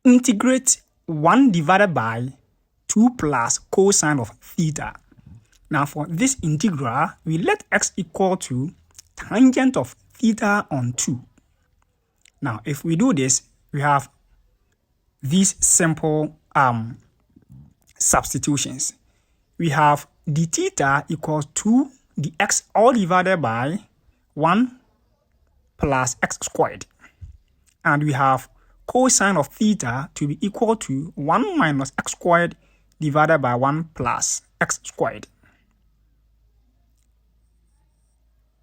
integrate 1 divided by 2 plus cosine of theta. Now for this integral, we let x equal to tangent of theta on 2. Now if we do this, we have these simple substitutions. We have d theta equals 2 dx all divided by 1 plus x squared. And we have cosine of theta to be equal to 1 minus x squared divided by 1 plus x squared.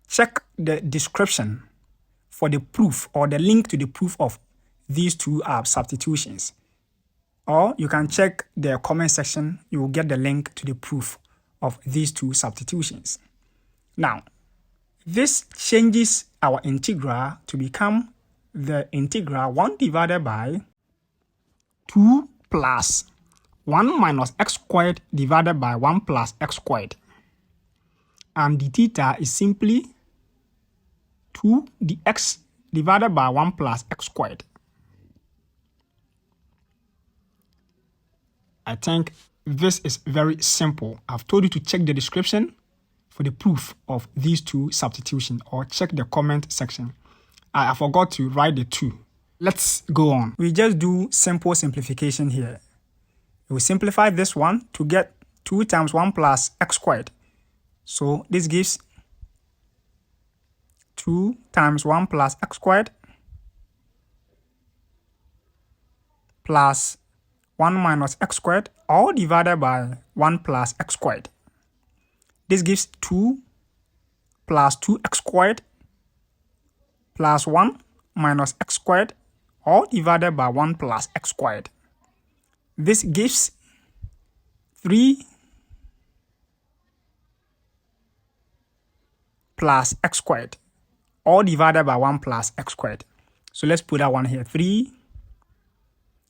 Check the description for the proof or the link to the proof of these two substitutions. Or you can check the comment section, you will get the link to the proof of these two substitutions. Now, this changes our integral to become the integral 1 divided by 2 plus 1 minus x squared divided by 1 plus x squared. And the theta is simply 2 dx divided by 1 plus x squared. I think this is very simple. I've told you to check the description for the proof of these two substitutions, or check the comment section. I forgot to write the 2. Let's go on. We just do simple simplification here. We simplify this one to get 2 times 1 plus x squared. So this gives 2 times 1 plus x squared plus 1 minus x squared, all divided by 1 plus x squared. This gives 2 plus 2x squared plus 1 minus x squared, all divided by 1 plus x squared. This gives 3 plus x squared, all divided by 1 plus x squared. So let's put that one here. 3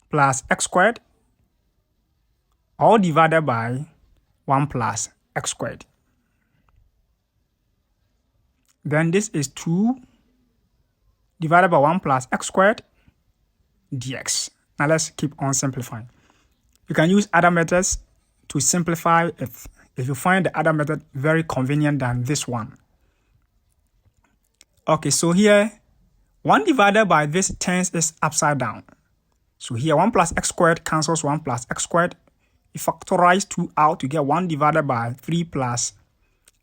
plus x squared, all divided by 1 plus x squared. Then this is 2 divided by 1 plus x squared dx. Now let's keep on simplifying. You can use other methods to simplify if you find the other method very convenient than this one. Okay, so here 1 divided by this turns is upside down. So here 1 plus x squared cancels 1 plus x squared. You factorize 2 out to get 1 divided by 3 plus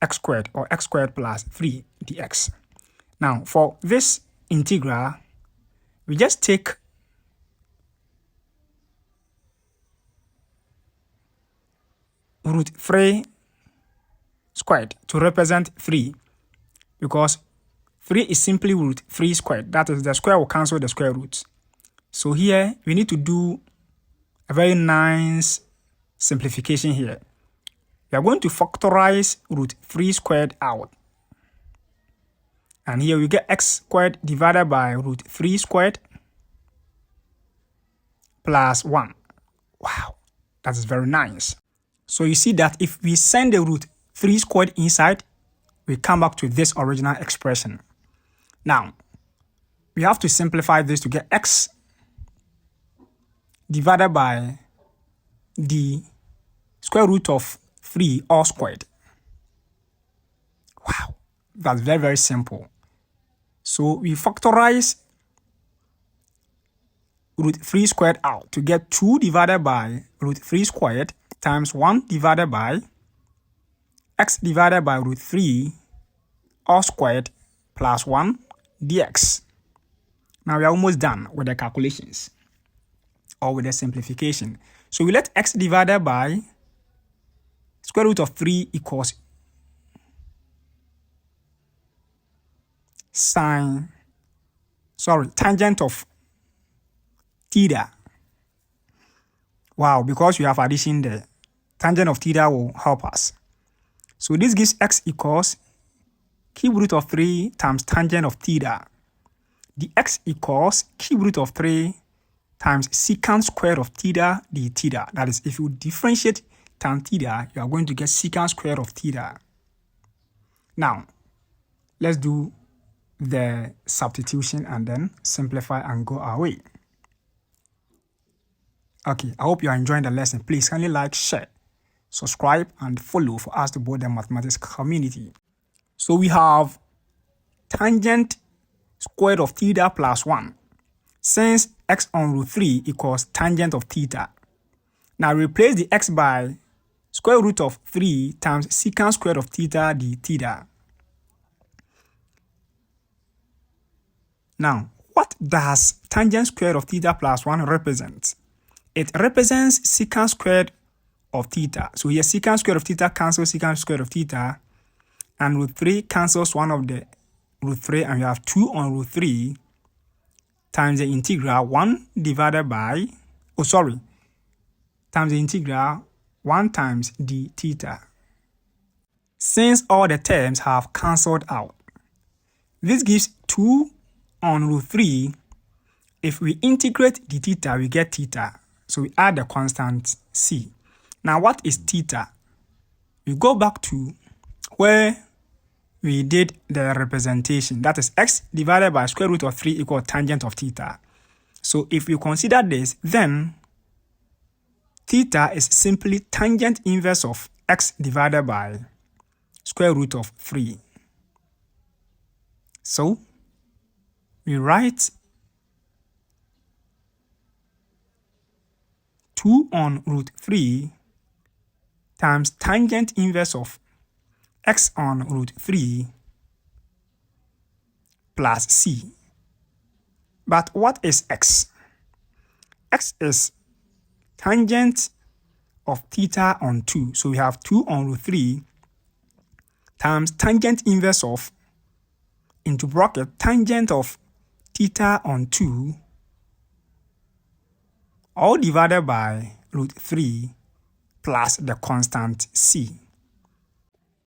x squared, or x squared plus 3 dx. Now for this integral, we just take root 3 squared to represent 3, because 3 is simply root 3 squared. That is, the square will cancel the square roots. So here we need to do a very nice simplification here. We are going to factorize root 3 squared out. And here we get x squared divided by root 3 squared plus 1. Wow, that is very nice. So you see that if we send the root 3 squared inside, we come back to this original expression. Now, we have to simplify this to get x divided by the square root of 3 all squared. Wow, that's very, very simple. So we factorize root 3 squared out to get 2 divided by root 3 squared times 1 divided by x divided by root 3 all squared plus 1 dx. Now we are almost done with the calculations or with the simplification. So we let x divided by square root of 3 equals tangent of theta. Wow, because we have addition there, tangent of theta will help us. So this gives x equals cube root of 3 times tangent of theta. The x equals cube root of 3 times secant square of theta d theta. That is, if you differentiate tan theta, you are going to get secant square of theta. Now, let's do the substitution and then simplify and go our way. Okay, I hope you are enjoying the lesson. Please kindly like, share, subscribe, and follow for us to build the mathematics community. So we have tangent squared of theta plus 1. Since x on root 3 equals tangent of theta. Now replace the x by square root of 3 times secant squared of theta d theta. Now, what does tangent squared of theta plus 1 represent? It represents secant squared of theta. So here secant squared of theta cancels secant squared of theta, and root 3 cancels one of the root 3, and you have 2 on root 3 times the integral 1 divided by, times the integral 1 times d theta. Since all the terms have cancelled out, this gives 2 on root 3. If we integrate the theta, we get theta. So we add the constant c. Now what is theta? We go back to where we did the representation. That is x divided by square root of 3 equals tangent of theta. So if we consider this, then theta is simply tangent inverse of x divided by square root of 3. So we write 2 on root 3 times tangent inverse of x on root 3 plus c. But what is x? X is tangent of theta on 2. So we have 2 on root 3 times tangent inverse of, into bracket, tangent of theta on 2, all divided by root 3 plus the constant c.